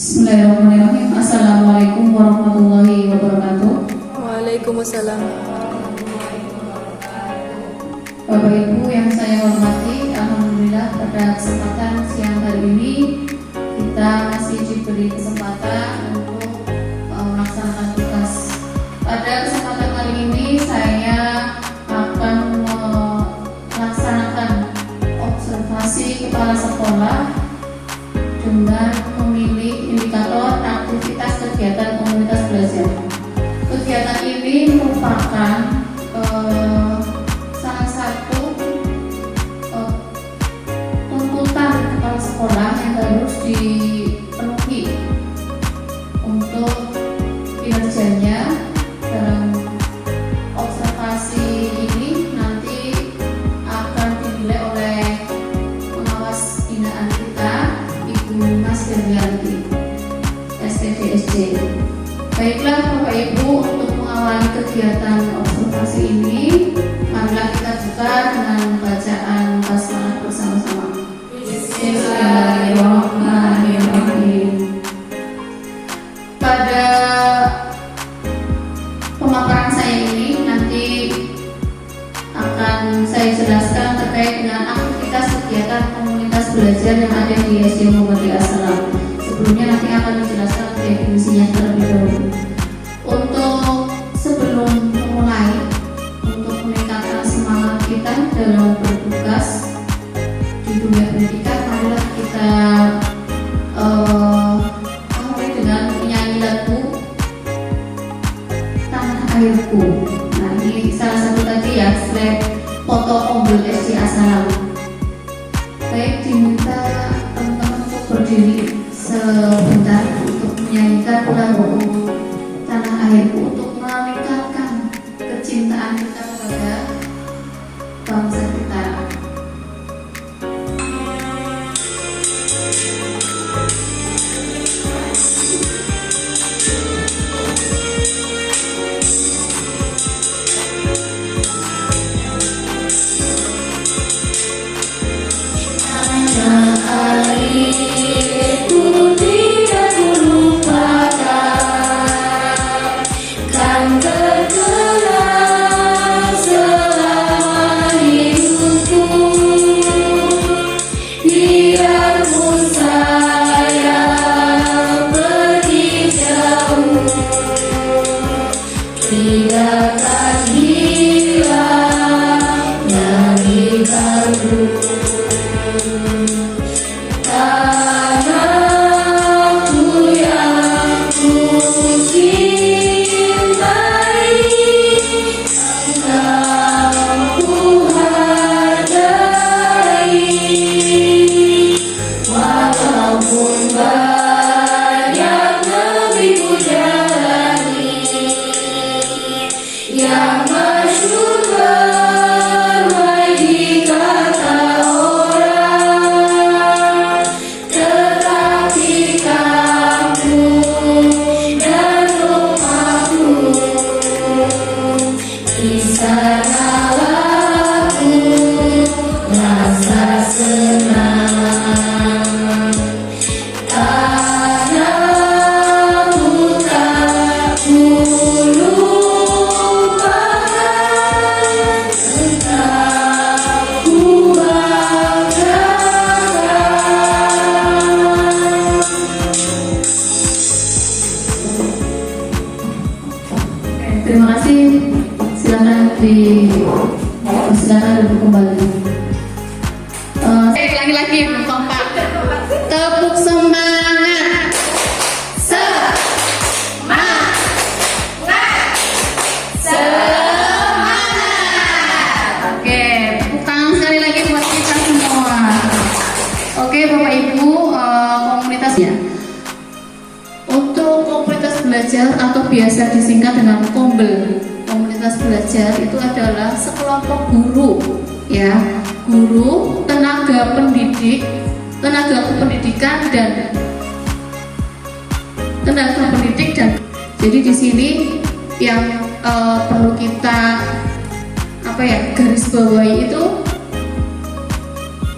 Bismillahirrahmanirrahim. Assalamualaikum warahmatullahi wabarakatuh. Waalaikumsalam. Bapak Ibu yang saya hormati, alhamdulillah pada kesempatan siang hari ini kita masih diberi kesempatan untuk melaksanakan tugas. Pada kesempatan kali ini saya akan melaksanakan observasi kepala sekolah dengan memilih indikator aktivitas kegiatan komunitas belajar. Kegiatan ini merupakan salah satu tuntutan kepala sekolah yang harus dipenuhi untuk kinerjanya. Dalam observasi ini nanti akan dinilai oleh pengawas binaan kita, Ibu Mas Deryanti, STDSJ. Baiklah Bapak Ibu, untuk mengawali kegiatan observasi ini, marilah kita buka dengan bacaan basmalah bersama-sama. Bismillahirrahmanirrahim. Pada pemaparan saya ini nanti akan saya jelaskan terkait dengan aktivitas kegiatan komunitas belajar yang ada di SD Muhammadiyah As-Salam. Sebelumnya nanti akan dijelaskan definisinya terlebih dahulu. Untuk sebelum memulai, untuk meningkatkan semangat kita dalam bertugas di dunia pendidikan, marilah kita mulai dengan menyanyi lagu Tanah Airku. Nah, ini salah satu tadi ya, slide foto Ombel SD As-Salam. Baik, diminta teman-teman untuk berdiri sebentar untuk menyanyikan lagu Tanah Airku, untuk meningkatkan kecintaan kita kepada bangsa kita. Terima kasih. Silakan duduk kembali. Saya ulangi lagi, kompak. Tepuk semangat. Semangat. Semangat. Oke, tepuk tangan sekali lagi buat kita semua. Oke, Bapak Ibu, komunitasnya. Untuk komunitas belajar atau biasa disingkat dengan KOMBEL, komunitas belajar itu adalah sekelompok guru, ya, guru, tenaga pendidik, tenaga kependidikan dan tenaga pendidik dan jadi di sini yang perlu kita garis bawahi itu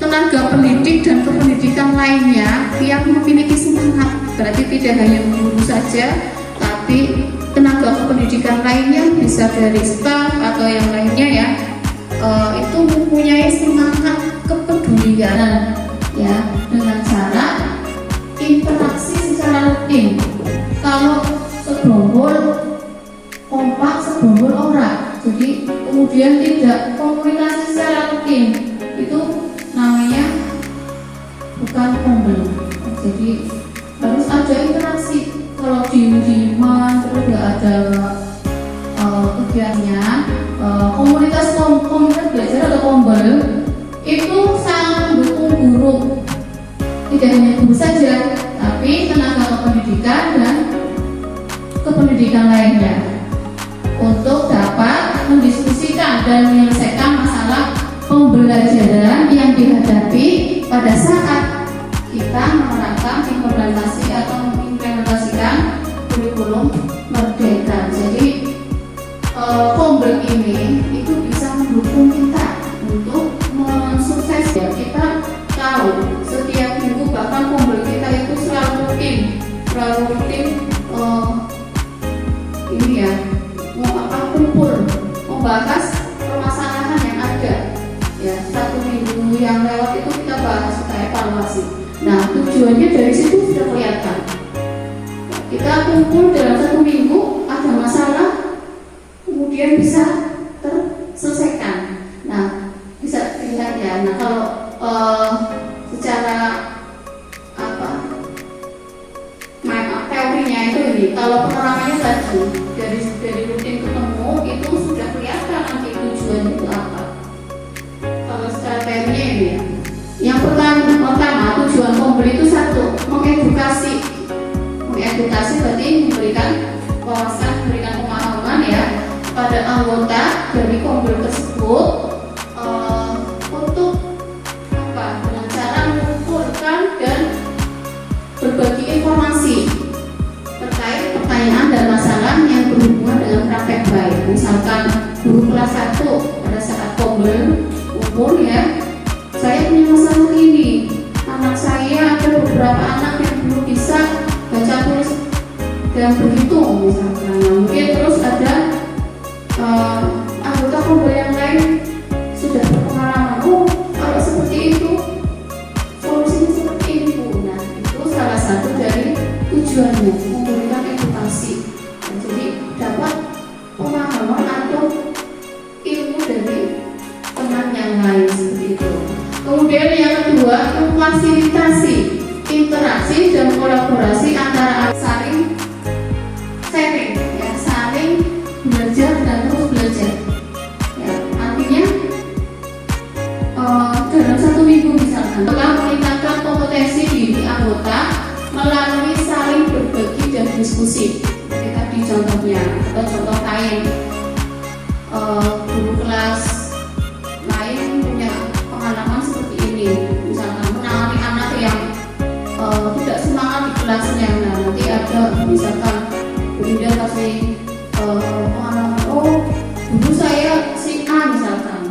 tenaga pendidik dan kependidikan lainnya yang memiliki semangat berarti tidak hanya guru saja, tapi tenaga kependidikan lainnya, bisa dari staf atau yang lainnya ya, itu mempunyai semangat kepedulian ya, dengan cara interaksi secara rutin. Kalau segerombol kompak, segerombol orang, jadi kemudian tidak komunikasi secara rutin, itu namanya bukan kombel. Jadi harus ada interaksi. Kalau diem-dieman terus nggak ada kegiatannya, komunitas belajar atau kombel itu sangat mendukung guru, tidak hanya guru saja, tapi tenaga kependidikan dan kependidikan lainnya, untuk dapat mendiskusikan dan menyelesaikan masalah pembelajaran yang dihadapi pada saat kita menerapkan implementasi atau mengimplementasikan kurikulum merdeka. Jadi kombel ini itu bisa mendukung kita untuk mensukses ya. Kita tahu setiap minggu bahkan kombel kita itu selalu rutin ini ya, kumpul membahas permasalahan yang ada ya. Satu minggu yang lewat itu kita bahas, kita evaluasi. Nah, tujuannya dari situ sudah kelihatan. Kita kumpul dalam satu minggu, ada masalah, kemudian bisa terselesaikan. Nah, bisa dilihat ya. Nah, kalau secara teorinya itu ini, kalau penerangannya tadi dari rutin ketemu itu sudah kelihatan nanti tujuannya itu apa. Kalau secara teorinya ini ya. Yang pertama tujuan kombel itu satu, mengedukasi berarti memberikan wawasan, memberikan pemahaman ya pada anggota dari kombel tersebut, untuk apa? Dengan cara mengumpulkan dan berbagi informasi terkait pertanyaan dan masalah yang berhubungan dengan praktek baik. Misalkan guru kelas 1 pada saat kombel umur ya, saya punya masalah ini, anak saya ada beberapa anak yang belum bisa baca tulis dan berhitung misalkan. Nah, mungkin terus ada anggota kombel yang lain sudah berpengalaman, kalau seperti itu solusinya seperti ini Bu. Nah, itu salah satu dari tujuannya, memberikan edukasi. Nah, jadi dapat pemahaman atau ilmu dari teman yang lain seperti itu. Kemudian yang kedua, memfasilitasi interaksi dan kolaborasi antara saling sharing ya, saling belajar dan terus belajar ya. Artinya dalam satu minggu misalkan telah meningkatkan kompetensi diri anggota melalui saling berbagi dan diskusi. Jadi tadi contohnya atau contoh lain, guru kelas lain punya pengalaman seperti ini, misalkan menangani anak yang tidak semangat di kelasnya. Nah, nanti ada misalkan Bunda kasih pengalaman, dulu saya si A misalkan,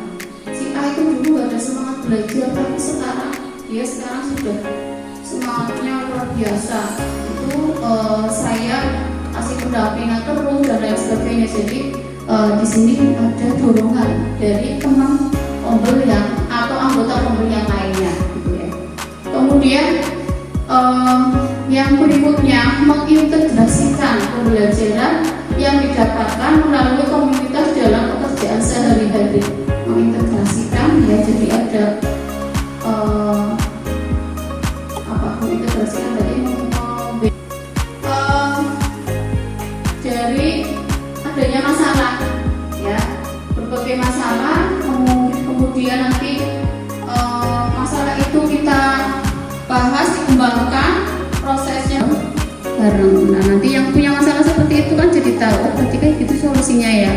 si A itu dulu gak ada semangat belajar, tapi sekarang sudah semangatnya luar biasa. Itu saya kasih pendampingan terus dan lain sebagainya. Jadi di sini ada dorongan dari teman kombel yang atau anggota kombel yang lainnya gitu ya. Kemudian yang berikutnya, mengintegrasikan pembelajaran yang didapatkan melalui komunitas dalam pekerjaan sehari-hari. Mengintegrasikan ya, jadi ada mengintegrasikan tadi dari adanya masalah ya, berbagai masalah, kemudian nanti masalah itu kita bahas, dikembangkan prosesnya bareng. Nah, nanti yang punya masalah seperti itu kan jadi tahu, berarti kayak gitu solusinya ya.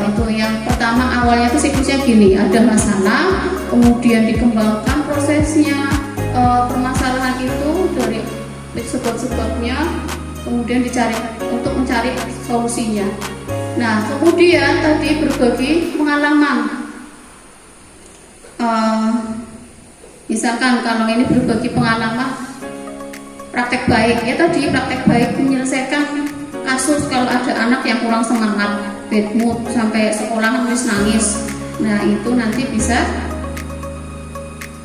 Itu yang pertama, awalnya itu siklusnya gini, ada masalah, kemudian dikembangkan prosesnya, permasalahan itu dari sebab-sebabnya, kemudian dicari untuk mencari solusinya. Nah, kemudian tadi berbagi pengalaman. Misalkan kalau ini berbagi pengalaman praktek baik ya, tadi praktek baik menyelesaikan kasus kalau ada anak yang kurang semangat, bad mood, sampai sekolah nangis. Nah itu nanti bisa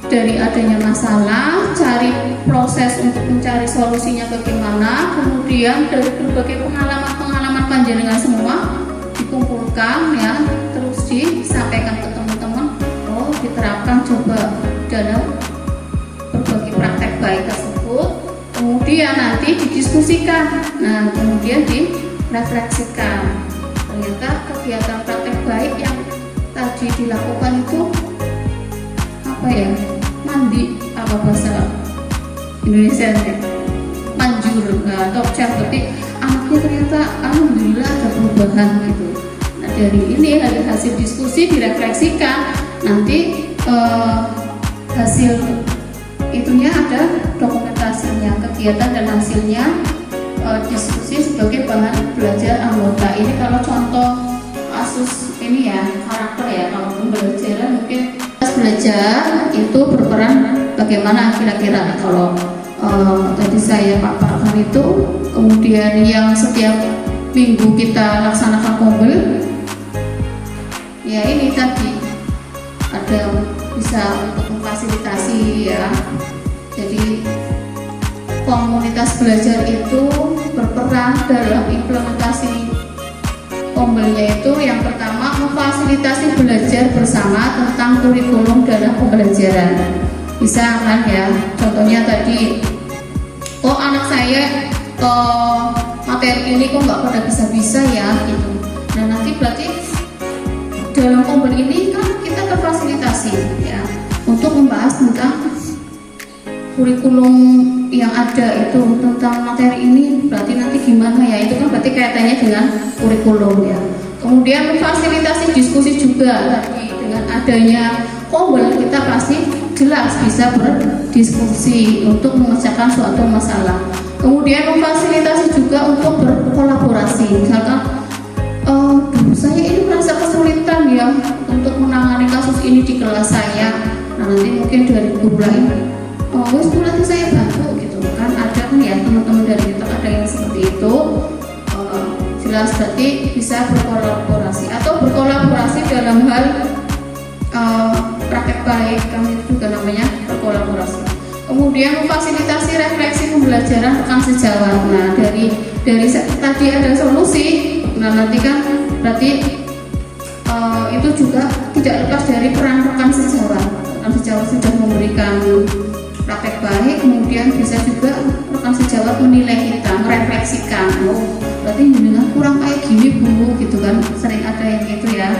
dari adanya masalah, cari proses untuk mencari solusinya bagaimana, kemudian dari berbagai pengalaman panjenengan semua dikumpulkan ya, terus disampaikan ke teman-teman, oh diterapkan coba dalam berbagai praktek baik tersebut, kemudian nanti didiskusikan, nah kemudian direfleksikan, ternyata kegiatan praktek baik yang tadi dilakukan itu apa ya, mandi apa bahasa Indonesia ya, manjur, top chef, berarti anaknya ternyata alhamdulillah ada perubahan gitu. Nah dari ini hasil diskusi direfleksikan, nanti hasil itunya ada dokumentasinya, kegiatan dan hasilnya diskusi sebagai bahan belajar anggota. Ini kalau contoh kasus ini ya, karakter ya, kalau pembelajaran mungkin belajar itu berperan bagaimana kira-kira kalau tadi saya paparkan itu, kemudian yang setiap minggu kita laksanakan kombel ya, ini tadi ada bisa untuk memfasilitasi ya, jadi komunitas belajar itu berperan dalam implementasi kombelnya. Itu yang pertama, memfasilitasi belajar bersama tentang kurikulum dalam pembelajaran. Bisa kan ya, contohnya tadi, kok anak saya materi ini kok nggak pada bisa-bisa ya gitu. Nah nanti berarti dalam kombel ini kan kita terfasilitasi ya untuk membahas tentang kurikulum yang ada itu, tentang materi ini berarti nanti gimana ya, itu kan berarti kaitannya dengan kurikulum ya. Kemudian memfasilitasi diskusi juga, tadi dengan adanya kombel kita pasti jelas bisa berdiskusi untuk memecahkan suatu masalah. Kemudian memfasilitasi juga untuk berkolaborasi, misalkan saya ini merasa kesulitan ya untuk menangani kasus ini di kelas saya, nah nanti mungkin dari guru lain, wes nanti saya bantu gitu kan, ada kan ya teman-teman dari kita ada yang seperti itu. Jelas berarti bisa berkolaborasi atau berkolaborasi dalam hal praktek baik, kami itu juga namanya berkolaborasi. Kemudian memfasilitasi refleksi pembelajaran rekan sejawat. Nah dari tadi ada solusi, nah nanti kan berarti itu juga tidak lepas dari peran rekan sejawat. Rekan sejawat sudah memberikan praktek baik, kemudian bisa juga rekan sejawat menilai kita, merefleksikan, oh berarti jenengan kurang kayak gini bu, gitu kan, sering ada yang gitu ya.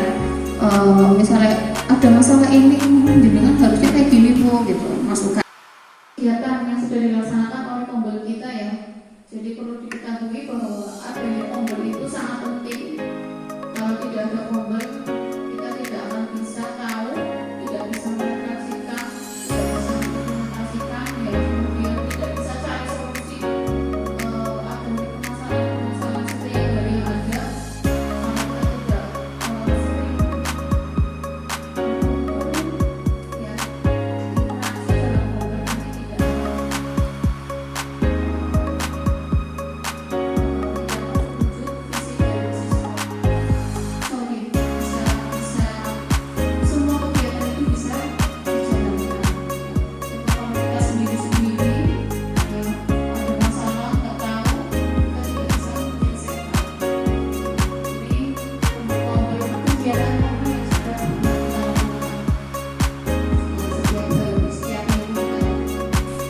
Misalnya ada masalah ini, jenengan harusnya kayak gini bu, gitu, masukan. Kegiatan yang sudah dilaksanakan oleh kombel kita ya, jadi perlu diketahui bahwa adanya kombel itu sangat penting. Kalau tidak ada kombel, kita tidak akan bisa tahu, tidak bisa merefleksikan, tidak bisa mengimplementasikan, ya kemudian tidak bisa cari solusi adanya permasalahan-permasalahan sehari-hari yang ada. Kalau kita tidak sering ya interaksi dalam kombel, nanti tidak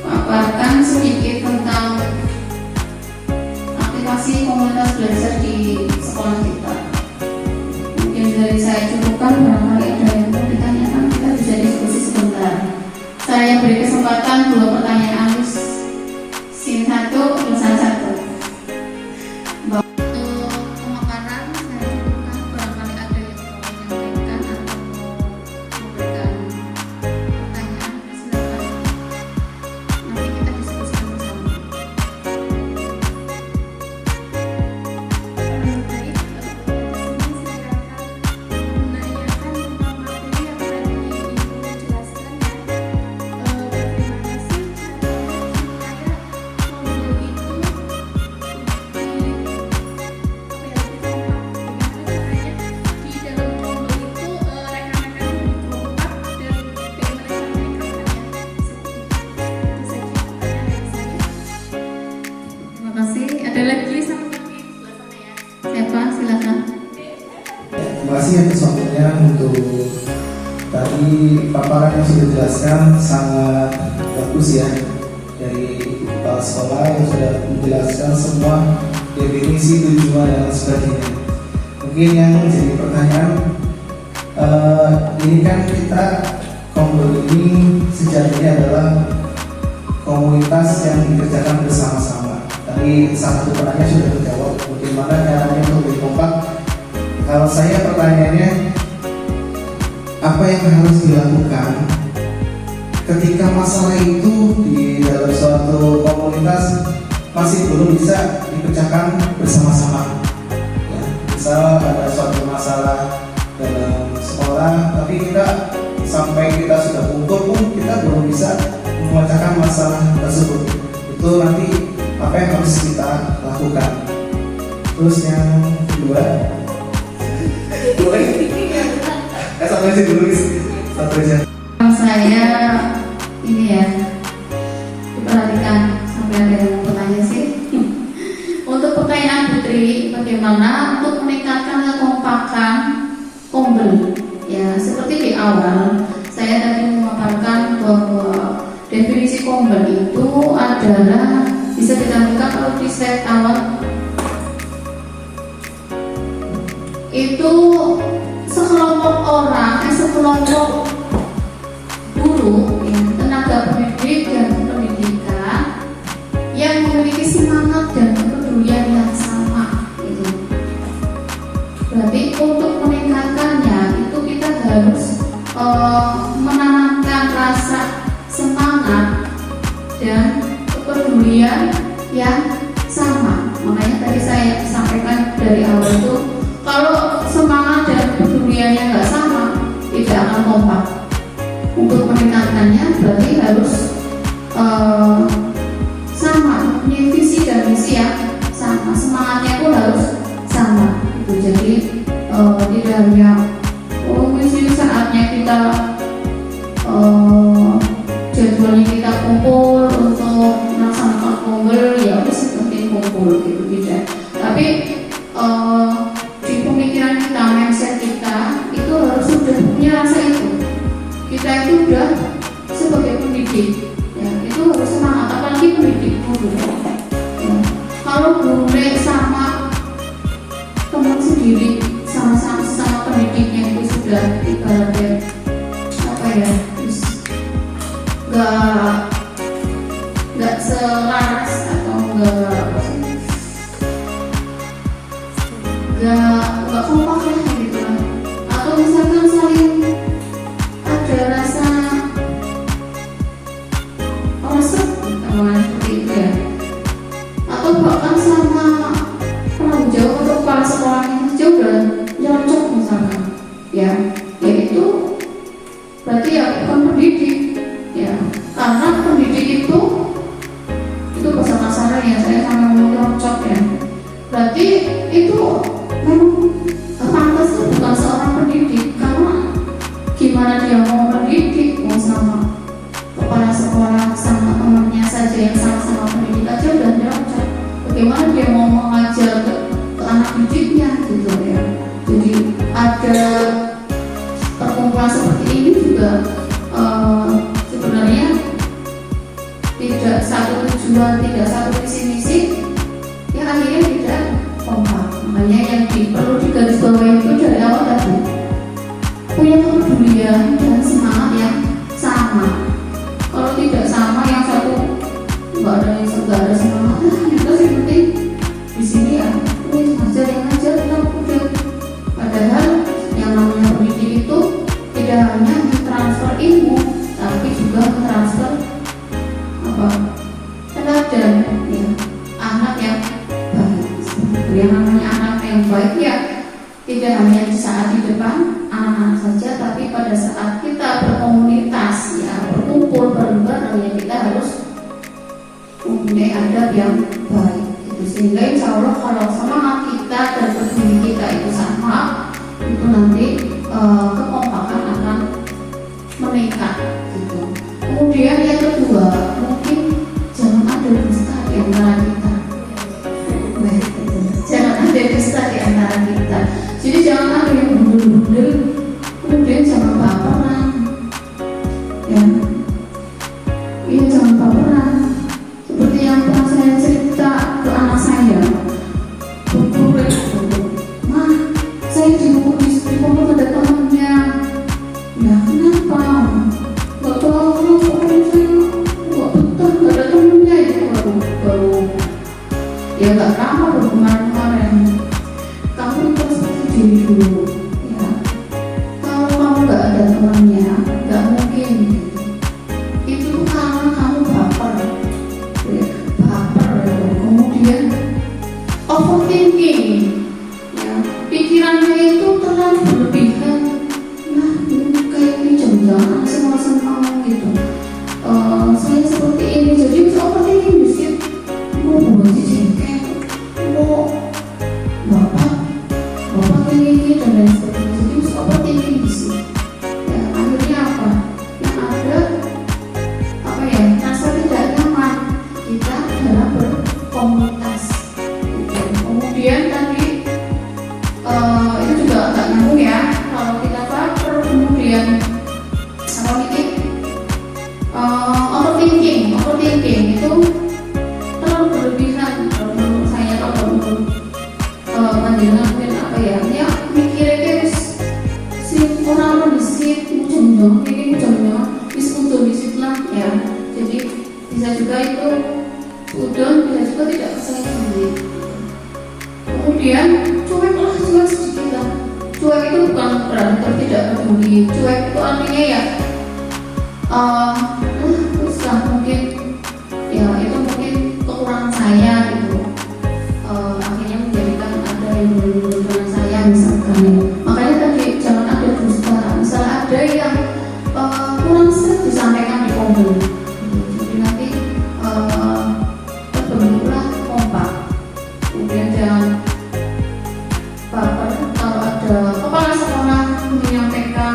paparkan sedikit tentang aplikasi komunitas belajar di sekolah kita. Mungkin dari saya cukupkan, barangkali ada yang mau ditanyakan, kita bisa diskusi sebentar. Saya beri kesempatan 2 pertanyaan, scene 1, tulisan 1. Pemekaran saya cukupkan, barangkali ada yang mau menyampaikan atau memberikan pertanyaan, silakan. Nanti kita diskusikan bersama. Baik, menanyakan tentang materi yang tadi Ibu jelaskan ya. Bagaimana sih cara Pak, silakan. Terima kasih atas waktunya untuk tadi paparan yang sudah dijelaskan sangat bagus ya, dari kepala sekolah yang sudah menjelaskan semua definisi, tujuan dan sebagainya. Mungkin yang menjadi pertanyaan, ini kan kita Kombel ini sejatinya adalah komunitas yang dikerjakan bersama-sama. Tadi salah satu penanya sudah terjawab, bagaimana caranya untuk lebih kompak. Kalau saya pertanyaannya, apa yang harus dilakukan ketika masalah itu di dalam suatu komunitas masih belum bisa dipecahkan bersama-sama? Ya, misal ada suatu masalah dalam sekolah, tapi sampai kita sudah kumpul pun kita belum bisa memecahkan masalah tersebut. Itu nanti apa yang harus kita lakukan? Terus yang kedua, sampai sih dulu satu aja. Saya ini ya, diperhatikan sampai ada yang mau bertanya sih. Untuk pertanyaan Putri, bagaimana untuk meningkatkan kekompakan Kombel? Ya, seperti di awal saya tadi memaparkan bahwa definisi Kombel itu adalah, bisa ditampilkan kalau di slide awal, itu sekelompok orang, sekelompok guru, ya, tenaga pendidik dan pendidikan yang memiliki semangat dan kepedulian yang sama. Gitu. Berarti untuk meningkatkannya itu kita harus menanamkan rasa semangat dan kepedulian yang sama. Makanya tadi saya sampaikan dari awal itu, kalau semangat dan kepeduliannya nggak sama, tidak akan kompak. Untuk meningkatkannya berarti harus sama, punya visi dan misi yang sama, semangatnya pun harus sama. Itu jadi tidak hanya misi saatnya kita jadwalnya kita kumpul untuk melaksanakan Kombel, ya udah seperti kumpul gitu, tidak. Tapi di pemikiran kita, mindset kita itu harus sudah punya rasa itu. Kita itu udah sebagai pendidik, ya, itu harus semangat, apalagi pendidik guru. Ya. Kalau guru sama teman sendiri, sama pendidiknya itu sudah ibaratnya apa ya, nggak selaras atau nggak kompak ya gitu kan, atau misalkan saling ada rasa resep seperti itu ya, atau bahkan sama penanggung jawab atau kepala sekolah yang juga cocok misalkan, ya itu berarti ya bukan pendidik ya, karena pendidik itu bahasa kasarnya ya, saya sama ngomong cocok ya, berarti itu memang pantasnya bukan seorang pendidik, karena gimana dia mau mendidik, mau sama kepala sekolah sama temannya saja yang sama-sama pendidik aja udah cocok, bagaimana dia mau mengajar ke anak didiknya gitu ya. Jadi ada perkumpulan seperti ini juga sebenarnya tidak satu tujuan, tidak satu visi misi, ya akhirnya tidak kompak. Makanya yang perlu digarisbawahi itu dari awal tadi, punya kepedulian dan semangat yang sama. Kalau tidak sama, yang satu nggak ada semangat, itu sih penting di sini ya, ngajar yang ngajar kita udah. Padahal yang namanya pendidik itu tidak hanya mentransfer ilmu, tapi juga mentransfer teladan, ya, anak yang baik. Yang namanya anak yang baik ya tidak hanya di saat di depan anak-anak saja, tapi pada saat kita berkomunitas, ya, berkumpul bareng-bareng, ya kita harus mempunyai adab yang baik. Itu sehingga insya Allah kalau semangat kita dan peduli kita itu sama, itu nanti kekompakan akan meningkat gitu. Kemudian yang kedua, mungkin jangan ada dusta di antara kita. Jangan ada dusta di antara jangan ada yang bundel-bundel, kemudian jangan baperan, ya. Iya, jangan baperan. Seperti yang pernah saya cerita ke anak saya, guru, "Ma, saya dihubung di pondok ada temannya." "Ya kenapa?" "Gak tahu, pokoknya saya gak betah, gak ada temennya." Itu baru ya gak lama, baru kemarin-kemarin. Kamu introspeksi diri dulu, ya. Kalau kamu gak ada temannya, gak mungkin. Itu tuh karena kamu baper, ya. Baper, ya. Kemudian overthinking, ya. Pikirannya itu terlalu berlebihan. Nah, kayak ini jangan-jangan semua senang gitu. Saya seperti ini, jadi bisa overthinking di situ. Mau baju jengkel, mau bapak ini dan lain sebagainya. Jadi bisa overthinking di situ. Ya, akhirnya apa? Yang ada apa ya? Rasa tidak nyaman kita dalam berkomunitas. Kemudian tadi itu juga agak nyambung ya. Kalau kita baper, kemudian apa ini? Overthinking itu terlalu berlebihan kalau menurut saya. Kalau menurut pandangan mungkin apa ya? Ya mikirnya si orang disit, muncul ini disit lah ya. Jadi bisa juga itu udon, bisa juga tidak percaya diri. Kemudian cuek sedikit lah. Cuek itu bukan berarti tidak peduli. Cuek itu artinya ya terus lah mungkin ya itu mungkin kekurangan saya gitu. Akhirnya menjadikan ada yang dengan saya misalkan ya. Makanya tadi jangan ada dusta. Misal ada yang kurang sering disampaikan di komun, jadi nanti terbentuklah kompak. Kemudian jangan baper kalau ada kepala sekolah menyampaikan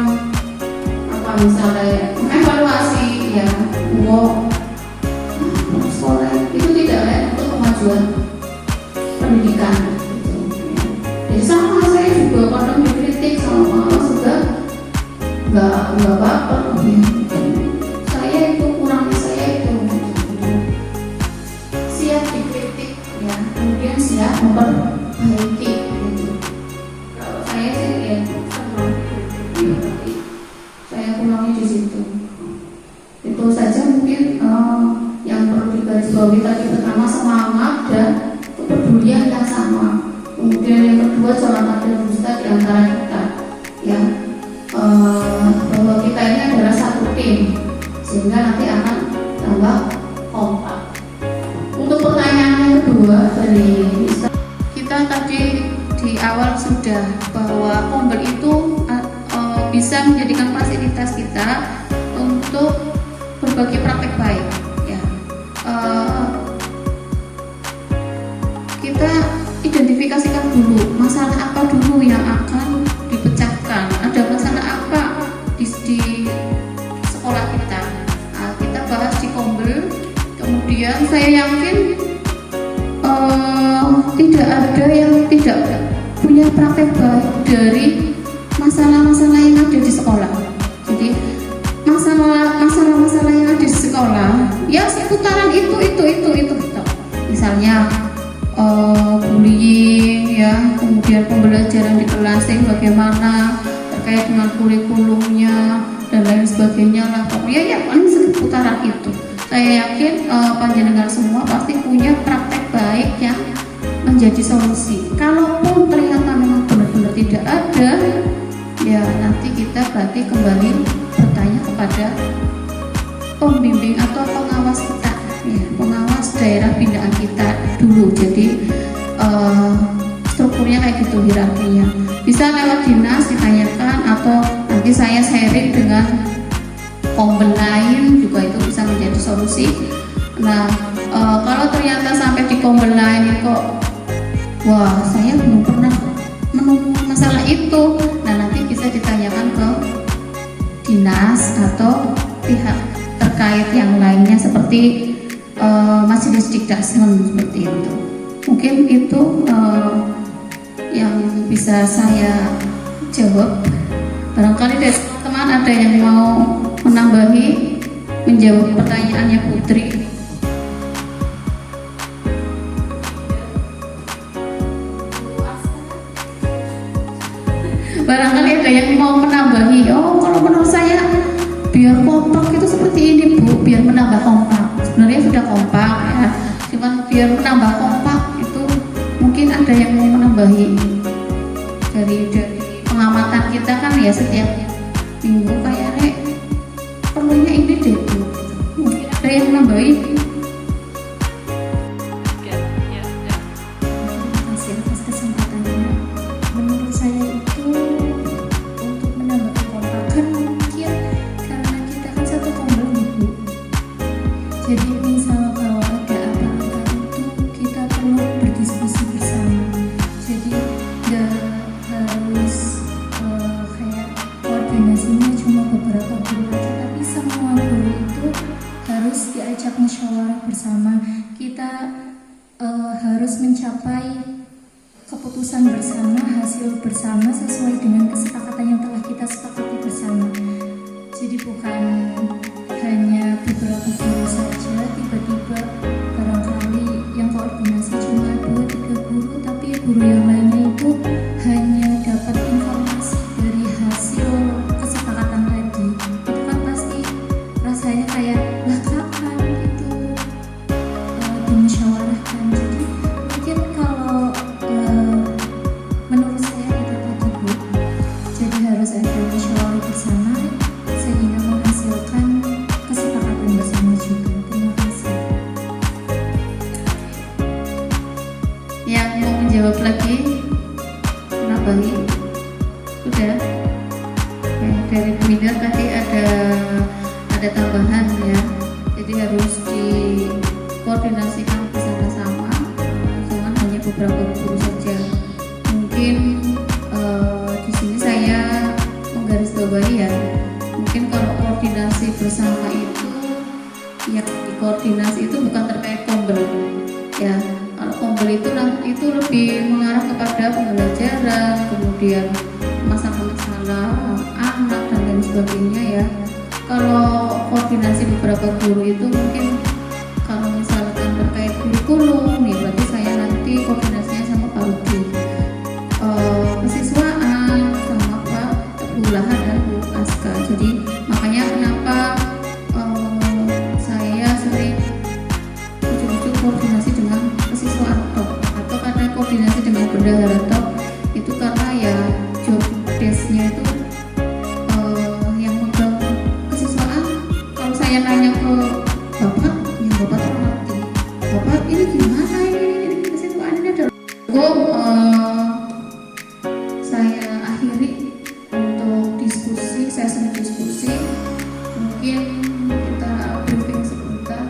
apa misalnya evaluasi ya, sekolah itu tidak layak untuk kemajuan pendidikan gitu. Jadi sama saya juga kadang dikritik sama pengawas juga nggak baper ya. Saya itu kurang, saya itu siap dikritik ya, kemudian siap memperbaiki gitu. Kalau saya sih ya senang dikritik, saya kurangi di situ. Itu saja mungkin yang perlu digarisbawahi tadi. Pertama, semangat dan kepedulian yang sama. Kemudian yang kedua, jangan ada dusta di antara kita ya. Bahwa kita ini adalah satu tim sehingga nanti akan tambah kompak. Untuk pertanyaan yang kedua dari kita tadi di awal sudah bahwa Kombel itu bisa menjadikan fasilitas kita untuk berbagi praktek baik ya. Kita identifikasikan dulu masalah apa dulu yang akan dipecahkan, ada masalah apa di sekolah kita. Kita bahas di Kombel. Kemudian saya yakin tidak ada yang tidak punya praktek baik dari masalah-masalah yang ada di sekolah. Jadi masalah-masalah yang ada di sekolah ya seputaran itu. Misalnya bullying ya, kemudian pembelajaran di kelas yang bagaimana terkait dengan kurikulumnya dan lain sebagainya lah. Pokoknya ya paling seputaran itu. Saya yakin panjenengan semua pasti punya praktek baik yang menjadi solusi. Kalaupun ternyata memang benar-benar tidak ada, ya nanti kita berarti kembali bertanya kepada pembimbing atau pengawas kita ya, pengawas daerah binaan kita dulu. Jadi strukturnya kayak gitu, hierarkinya. Bisa lewat dinas ditanyakan, atau nanti saya sharing dengan Kombel lain juga, itu bisa menjadi solusi. Nah kalau ternyata sampai di Kombel lain kok wah saya belum pernah menemukan masalah itu, nah nanti bisa ditanyakan ke dinas atau pihak terkait yang lainnya seperti Majelis Dikdasmen seperti itu. Mungkin itu yang bisa saya jawab. Barangkali dari teman-teman ada yang mau menambahi, menjawab pertanyaannya Putri. Barangkali ada yang mau menambahi. Oh, kalau menurut saya biar kompak itu seperti ini Bu, biar menambah kompak. Sebenarnya sudah kompak ya, cuman biar menambah kompak itu mungkin ada yang mau menambahi. Dari pengamatan kita kan ya setiap minggu kayaknya perlunya ini deh Bu. Mungkin ada yang menambahi. Menurut saya itu untuk menambah kekompakan mungkin karena kita kan satu tombol Bu. Jadi misal kalau ada apa-apa itu kita perlu berdiskusi bersama. Jadi nggak harus kayak koordinasinya cuma beberapa guru aja, tapi semua guru itu harus diajak musyawarah bersama. Kita harus mencapai keputusan bersama, hasil bersama sesuai dengan kesepakatan yang telah kita sepakati bersama. Jadi bukan hanya beberapa guru saja, tiba-tiba barangkali yang koordinasi cuma 2-3 guru, tapi guru yang lainnya itu hanya dapat informasi dari hasil kesepakatan tadi. Itu kan pasti rasanya kayak lah kapan itu dimusyawarahkan. Jadi mungkin kalau menurut saya itu tadi Bu, jadi harus ada musyawarah bersama sehingga menghasilkan kesepakatan bersama juga. Terima kasih. Yang mau menjawab lagi, menambahi, sudah. Oke, dari Twitter tadi ada tambahan ya. Jadi harus dikoordinasikan bersama-sama, jangan hanya beberapa guru saja. Mungkin di sini saya menggarisbawahi ya. Mungkin kalau koordinasi bersama itu, yang dikoordinasi itu bukan terkait kombel, ya. Kalau kombel itu lebih mengarah kepada pembelajaran, kemudian masalah-masalah anak dan lain sebagainya ya. Kalau koordinasi beberapa guru itu mungkin kalau misalkan terkait kurikulum, ya berarti saya nanti koordinasinya sama Pak Rudi. Kesiswaan sama Pak Bulahan dan Bu Aska. Jadi makanya kenapa saya sering ujung-ujung koordinasi dengan kesiswaan top, atau karena koordinasi dengan bendahara top itu karena ya job desk-nya itu yang megang kesiswaan. Kalau saya nanya ke Bapak, ya Bapak tuh ngerti. Bapak ini gimana ini kesiswaan ini ada. Saya akhiri untuk diskusi, sesi diskusi. Mungkin kita briefing sebentar.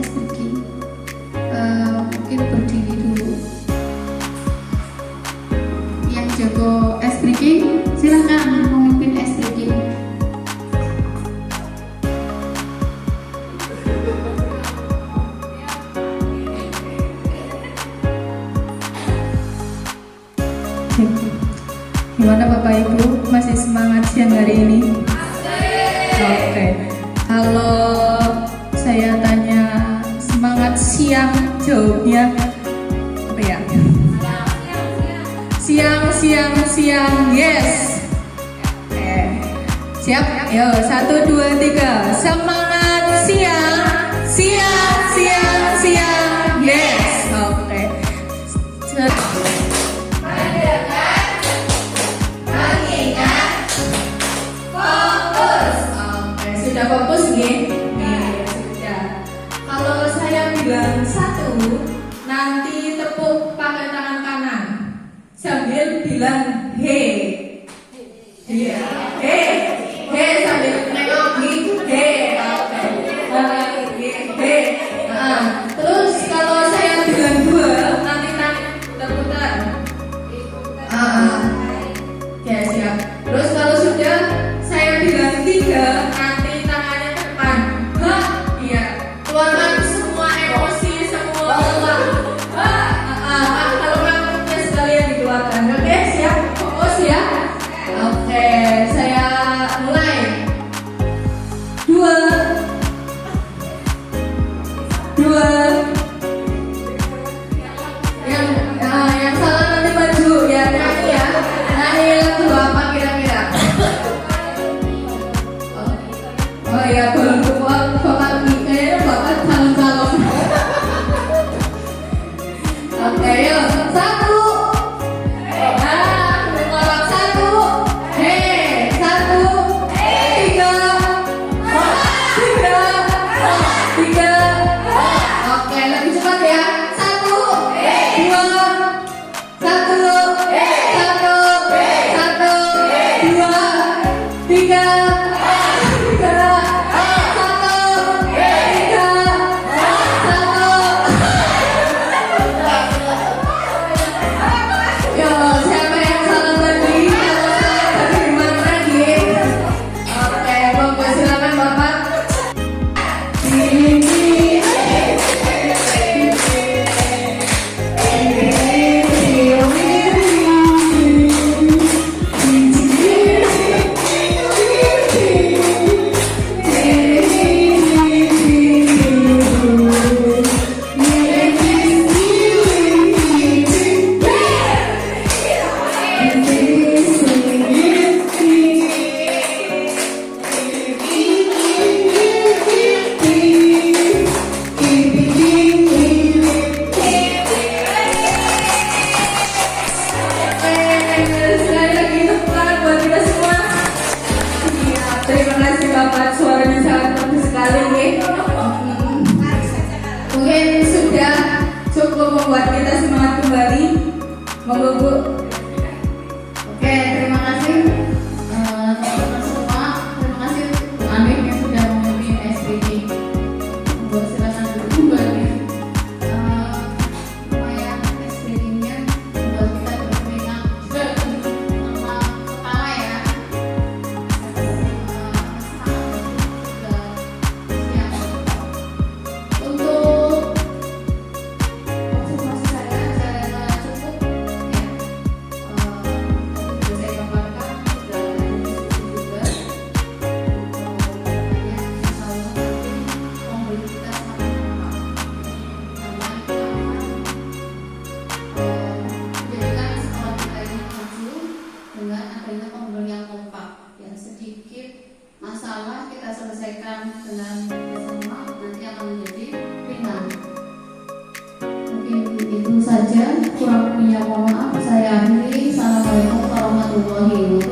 Speaking. Mungkin berdiri dulu. Yang jago speaking, silakan memimpin speaking. Gimana Bapak Ibu, masih semangat siang hari ini? Oke. Kalau saya tanya semangat siang, jawabnya apa ya? Siang, yes. Oke. Siap? Yo, 1, 2, 3. Semangat siang, yes. Oke. Sudah fokus nih? Sudah. Kalau saya bilang 1, nanti tepuk pakai tangan kanan sambil bilang he. Iya. He sambil nengok gitu. He. Terus kalau saya bilang 2, nanti putar-putar. Ya siap. Terus kalau sudah saya bilang 3, nanti tangannya ke depan. Iya. Keluarkan semua emosi, semua lelah. Kalau rambutnya sekalian dikeluarkan. Oke, yuk. 1. Kompak 1. Hei, 1. 3. 3. Oke, lebih cepat ya. 1, 2, 1, 1, 1, 2, 3, 3, 1, 3, 1. Yo, siapa yang salah tadi? Kalau salah tadi gimana lagi? Oke, Bapak silakan Bapak. Sekali lagi tepuk tangan buat kita semua. Iya, terima kasih Bapak, suaranya sangat bagus sekali nih. Mungkin sudah cukup membuat kita semangat kembali. Monggo Bu. Oke, terima kasih teman-teman semua. Terima kasih untuk Anik yang sudah memimpin SPD. Buat silakan duduk kembali. Lumayan SPD-nya buat kita berkeringat juga sama kepala ya. Siap. Untuk observasi saya cukup ya. Sudah saya gambarkan, sudah ada diskusi juga. Makanya insya Allah nanti memberi kita sama-sama. Karena kita menjadikan sekolah kita ini maju dengan adanya pemberian yang kompak. Ya, sedikit masalah kita selesaikan dengan bersama, nanti akan menjadi ringan. Mungkin itu saja, kurang lebihnya mohon maaf. Saya akhiri. Assalamualaikum warahmatullahi wabarakatuh.